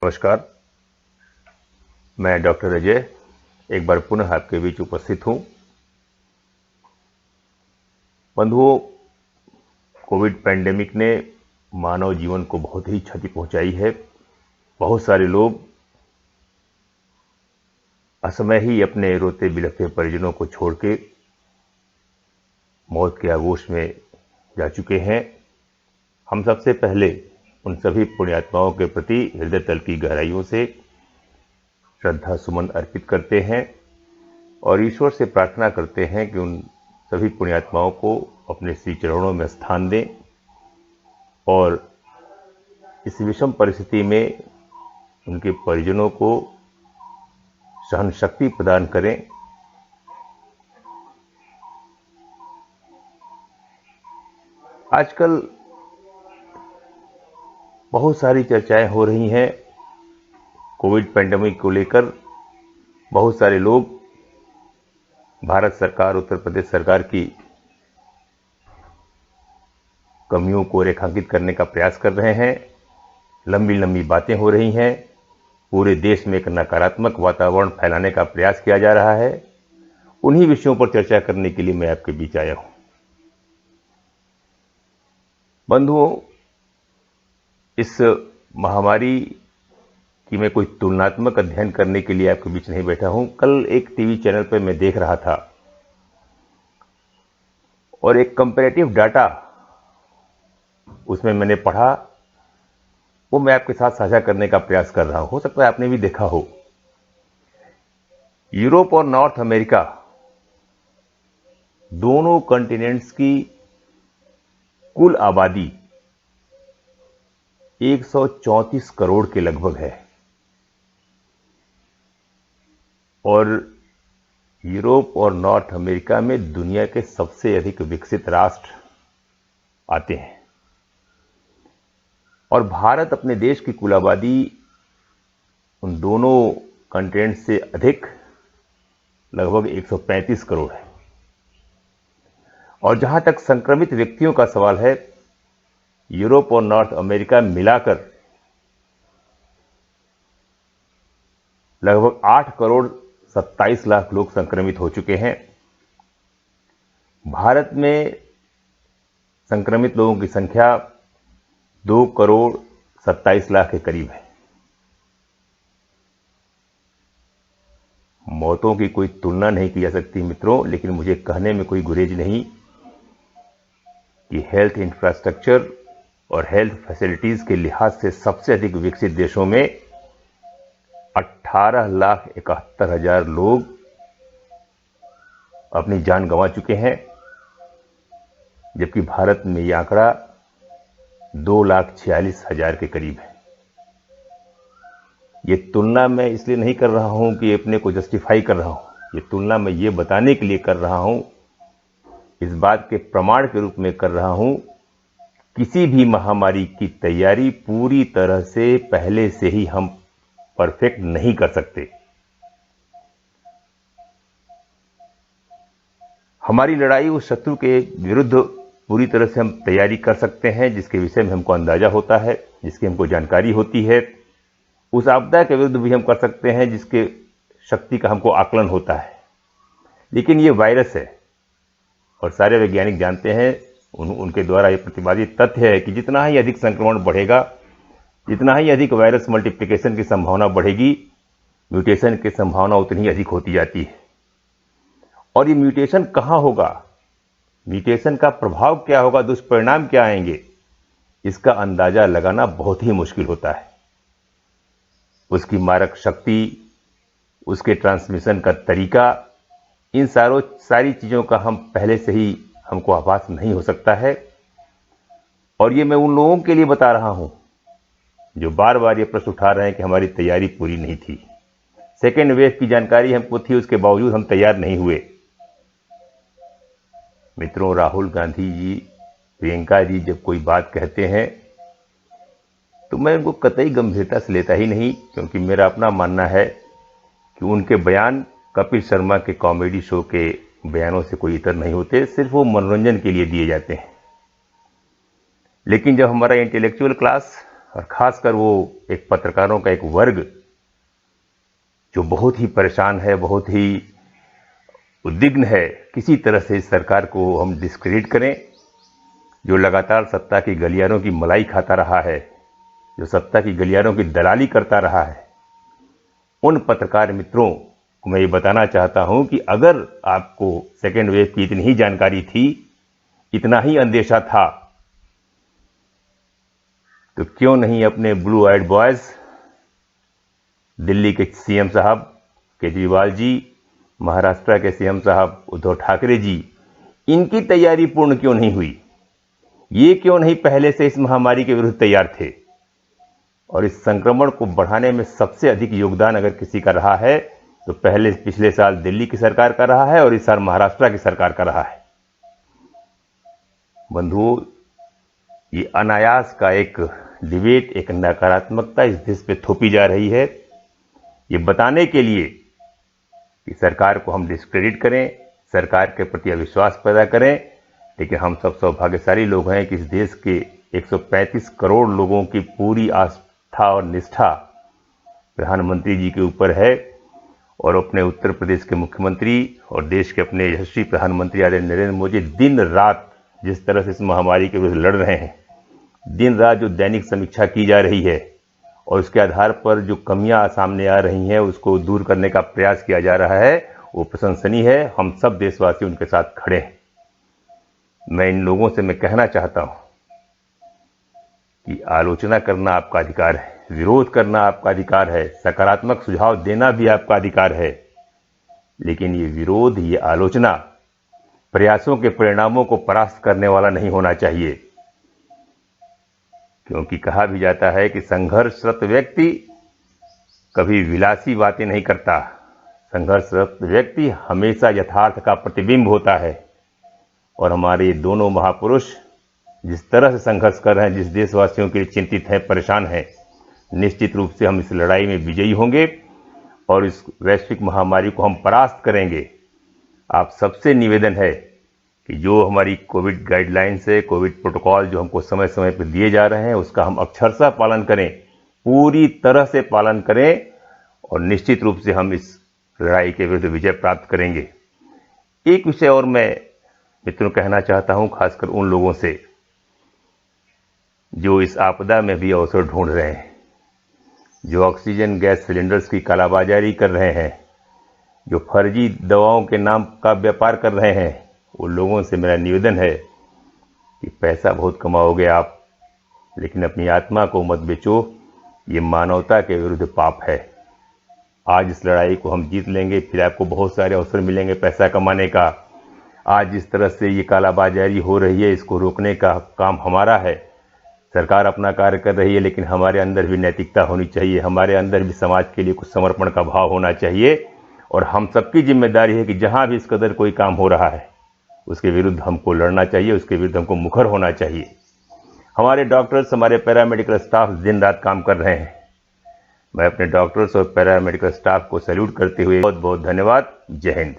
नमस्कार, मैं डॉक्टर अजय एक बार पुनः आपके बीच उपस्थित हूं। बंधुओं, कोविड पैंडेमिक ने मानव जीवन को बहुत ही क्षति पहुंचाई है। बहुत सारे लोग असमय ही अपने रोते बिलखते परिजनों को छोड़ के मौत के आगोश में जा चुके हैं। हम सबसे पहले उन सभी पुण्यात्माओं के प्रति हृदय तल की गहराइयों से श्रद्धा सुमन अर्पित करते हैं और ईश्वर से प्रार्थना करते हैं कि उन सभी पुण्यात्माओं को अपने श्री चरणों में स्थान दें और इस विषम परिस्थिति में उनके परिजनों को सहन शक्ति प्रदान करें। आजकल बहुत सारी चर्चाएं हो रही हैं कोविड पैंडेमिक को लेकर। बहुत सारे लोग भारत सरकार, उत्तर प्रदेश सरकार की कमियों को रेखांकित करने का प्रयास कर रहे हैं। लंबी लंबी बातें हो रही हैं। पूरे देश में एक नकारात्मक वातावरण फैलाने का प्रयास किया जा रहा है। उन्हीं विषयों पर चर्चा करने के लिए मैं आपके बीच आया हूं। बंधुओं, इस महामारी की मैं कोई तुलनात्मक अध्ययन करने के लिए आपके बीच नहीं बैठा हूं। कल एक टीवी चैनल पर मैं देख रहा था और एक कंपैरेटिव डाटा उसमें मैंने पढ़ा, वो मैं आपके साथ साझा करने का प्रयास कर रहा हूं। हो सकता है आपने भी देखा हो। यूरोप और नॉर्थ अमेरिका दोनों कॉन्टिनेंट्स की कुल आबादी 134 करोड़ के लगभग है और यूरोप और नॉर्थ अमेरिका में दुनिया के सबसे अधिक विकसित राष्ट्र आते हैं और भारत अपने देश की कुल आबादी उन दोनों कॉन्टिनेंट से अधिक लगभग 135 करोड़ है। और जहां तक संक्रमित व्यक्तियों का सवाल है, यूरोप और नॉर्थ अमेरिका मिलाकर लगभग 8 करोड़ 27 लाख लोग संक्रमित हो चुके हैं। भारत में संक्रमित लोगों की संख्या 2 करोड़ 27 लाख के करीब है। मौतों की कोई तुलना नहीं की जा सकती मित्रों, लेकिन मुझे कहने में कोई गुरेज नहीं कि हेल्थ इंफ्रास्ट्रक्चर और हेल्थ फैसिलिटीज के लिहाज से सबसे अधिक विकसित देशों में 18,71,000 लोग अपनी जान गंवा चुके हैं, जबकि भारत में यह आंकड़ा 2,46,000 के करीब है। ये तुलना मैं इसलिए नहीं कर रहा हूं कि अपने को जस्टिफाई कर रहा हूं। ये तुलना मैं ये बताने के लिए कर रहा हूं, इस बात के प्रमाण के रूप में कर रहा हूं, किसी भी महामारी की तैयारी पूरी तरह से पहले से ही हम परफेक्ट नहीं कर सकते। हमारी लड़ाई उस शत्रु के विरुद्ध पूरी तरह से हम तैयारी कर सकते हैं जिसके विषय में हमको अंदाजा होता है, जिसकी हमको जानकारी होती है। उस आपदा के विरुद्ध भी हम कर सकते हैं जिसके शक्ति का हमको आकलन होता है। लेकिन ये वायरस है और सारे वैज्ञानिक जानते हैं, उनके द्वारा ये प्रतिपादित तथ्य है कि जितना ही अधिक संक्रमण बढ़ेगा, जितना ही अधिक वायरस मल्टीप्लिकेशन की संभावना बढ़ेगी, म्यूटेशन की संभावना उतनी ही अधिक होती जाती है। और ये म्यूटेशन कहां होगा, म्यूटेशन का प्रभाव क्या होगा, दुष्परिणाम क्या आएंगे, इसका अंदाजा लगाना बहुत ही मुश्किल होता है। उसकी मारक शक्ति, उसके ट्रांसमिशन का तरीका, इन सारी चीजों का हम पहले से ही हमको आभास नहीं हो सकता है। और ये मैं उन लोगों के लिए बता रहा हूं जो बार बार ये प्रश्न उठा रहे हैं कि हमारी तैयारी पूरी नहीं थी। सेकेंड वेव की जानकारी हमको थी, उसके बावजूद हम तैयार नहीं हुए। मित्रों, राहुल गांधी जी, प्रियंका जी जब कोई बात कहते हैं तो मैं उनको कतई गंभीरता से लेता ही नहीं, क्योंकि मेरा अपना मानना है कि उनके बयान कपिल शर्मा के कॉमेडी शो के बयानों से कोई इतर नहीं होते, सिर्फ वो मनोरंजन के लिए दिए जाते हैं। लेकिन जब हमारा इंटेलेक्चुअल क्लास और खासकर वो एक पत्रकारों का एक वर्ग जो बहुत ही परेशान है, बहुत ही उद्विग्न है, किसी तरह से इस सरकार को हम डिस्क्रेडिट करें, जो लगातार सत्ता की गलियारों की मलाई खाता रहा है, जो सत्ता की गलियारों की दलाली करता रहा है। उन पत्रकार मित्रों को मैं ये बताना चाहता हूं कि अगर आपको सेकेंड वेव की इतनी ही जानकारी थी, इतना ही अंदेशा था, तो क्यों नहीं अपने ब्लू आइड बॉयज दिल्ली के सीएम साहब केजरीवाल जी, महाराष्ट्र के सीएम साहब उद्धव ठाकरे जी, इनकी तैयारी पूर्ण क्यों नहीं हुई? ये क्यों नहीं पहले से इस महामारी के विरुद्ध तैयार थे? और इस संक्रमण को बढ़ाने में सबसे अधिक योगदान अगर किसी का रहा है तो पिछले साल दिल्ली की सरकार का रहा है और इस साल महाराष्ट्र की सरकार का रहा है। बंधुओं, ये अनायास का एक डिबेट, एक नकारात्मकता इस देश पे थोपी जा रही है, ये बताने के लिए कि सरकार को हम डिस्क्रेडिट करें, सरकार के प्रति अविश्वास पैदा करें। लेकिन हम सब सौभाग्यशाली लोग हैं कि इस देश के 135 करोड़ लोगों की पूरी आस्था और निष्ठा प्रधानमंत्री जी के ऊपर है और अपने उत्तर प्रदेश के मुख्यमंत्री और देश के अपने यशस्वी प्रधानमंत्री आदरणीय नरेंद्र मोदी दिन रात जिस तरह से इस महामारी के विरुद्ध लड़ रहे हैं, दिन रात जो दैनिक समीक्षा की जा रही है और उसके आधार पर जो कमियां सामने आ रही हैं उसको दूर करने का प्रयास किया जा रहा है, वो प्रशंसनीय है। हम सब देशवासी उनके साथ खड़े हैं। मैं इन लोगों से मैं कहना चाहता हूं कि आलोचना करना आपका अधिकार है, विरोध करना आपका अधिकार है, सकारात्मक सुझाव देना भी आपका अधिकार है, लेकिन ये विरोध, ये आलोचना प्रयासों के परिणामों को परास्त करने वाला नहीं होना चाहिए। क्योंकि कहा भी जाता है कि संघर्षरत व्यक्ति कभी विलासी बातें नहीं करता, संघर्षरत व्यक्ति हमेशा यथार्थ का प्रतिबिंब होता है। और हमारे दोनों महापुरुष जिस तरह से संघर्ष कर रहे हैं, जिस देशवासियों के लिए चिंतित हैं, परेशान हैं, निश्चित रूप से हम इस लड़ाई में विजयी होंगे और इस वैश्विक महामारी को हम परास्त करेंगे। आप सबसे निवेदन है कि जो हमारी कोविड गाइडलाइंस है, कोविड प्रोटोकॉल जो हमको समय समय पर दिए जा रहे हैं, उसका हम अक्षरशः पालन करें, पूरी तरह से पालन करें और निश्चित रूप से हम इस लड़ाई के विरुद्ध विजय प्राप्त करेंगे। एक विषय और मैं मित्रों कहना चाहता हूं, खासकर उन लोगों से जो इस आपदा में भी अवसर ढूंढ रहे हैं, जो ऑक्सीजन गैस सिलेंडर्स की कालाबाजारी कर रहे हैं, जो फर्जी दवाओं के नाम का व्यापार कर रहे हैं, उन लोगों से मेरा निवेदन है कि पैसा बहुत कमाओगे आप, लेकिन अपनी आत्मा को मत बेचो। ये मानवता के विरुद्ध पाप है। आज इस लड़ाई को हम जीत लेंगे, फिर आपको बहुत सारे अवसर मिलेंगे पैसा कमाने का। आज जिस तरह से ये कालाबाजारी हो रही है, इसको रोकने का काम हमारा है। सरकार अपना कार्य कर रही है, लेकिन हमारे अंदर भी नैतिकता होनी चाहिए, हमारे अंदर भी समाज के लिए कुछ समर्पण का भाव होना चाहिए। और हम सबकी जिम्मेदारी है कि जहां भी इस कदर कोई काम हो रहा है उसके विरुद्ध हमको लड़ना चाहिए, उसके विरुद्ध हमको मुखर होना चाहिए। हमारे डॉक्टर्स, हमारे पैरामेडिकल स्टाफ दिन रात काम कर रहे हैं। मैं अपने डॉक्टर्स और पैरामेडिकल स्टाफ को सैल्यूट करते हुए बहुत बहुत धन्यवाद। जय हिंद।